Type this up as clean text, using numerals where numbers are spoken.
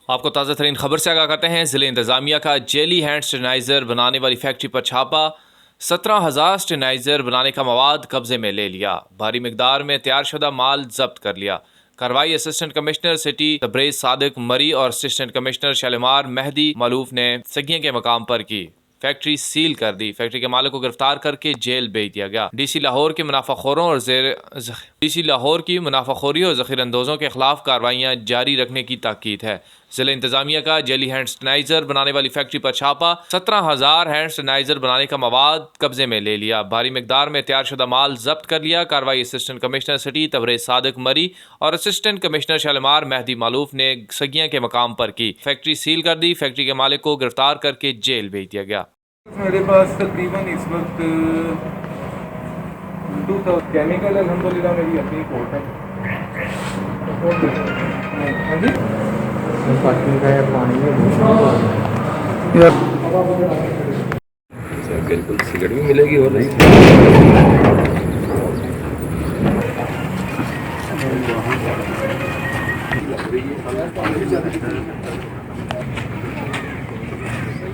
आपको ताज़ा तरीन खबर से आगाह करते हैं। ज़िले इंतज़ामिया का जेली हैंड स्टेनाइज़र बनाने वाली फैक्ट्री पर छापा। 17,000 स्टेनाइज़र बनाने का मवाद कब्जे में ले लिया। भारी मिकदार में तैयारशुदा माल जब्त कर लिया। कार्रवाई assistant commissioner city Tabrez Sadiq मरी और असिस्टेंट कमिश्नर शालिमार मेहदी मालूफ ने सगियों के मकाम पर की। फैक्ट्री सील कर दी। फैक्ट्री के मालिक को गिरफ्तार करके जेल भेज दिया गया। डीसी लाहौर के मुनाफाखोरों और डीसी लाहौर की मुनाफाखोरी और ज़ख़ीर अंदोज़ों के खिलाफ कार्रवाइयाँ जारी रखने की ताकीद है। ज़िला इंतज़ामिया का जेली हैंड स्टेनाइज़र बनाने वाली फैक्ट्री पर छापा। 17,000 हैंड स्टेनाइज़र बनाने का मवाद कब्जे में ले लिया। भारी मिकदार में तैयारशुदा माल जब्त कर लिया। कार्रवाई assistant commissioner city Tabrez Sadiq मरी और असिस्टेंट कमिश्नर शालिमार मेहदी मालूफ ने सगियां के मकाम पर की। फैक्ट्री सील कर दी। फैक्ट्री के मालिक को गिरफ्तार करके जेल भेज दिया गया। मेरे पास तकरीबन इस वक्त 2000 केमिकल अल्हम्दुलिल्लाह मेरी अपनी कोट है। बिल्कुल सिगरेट भी मिलेगी और नहीं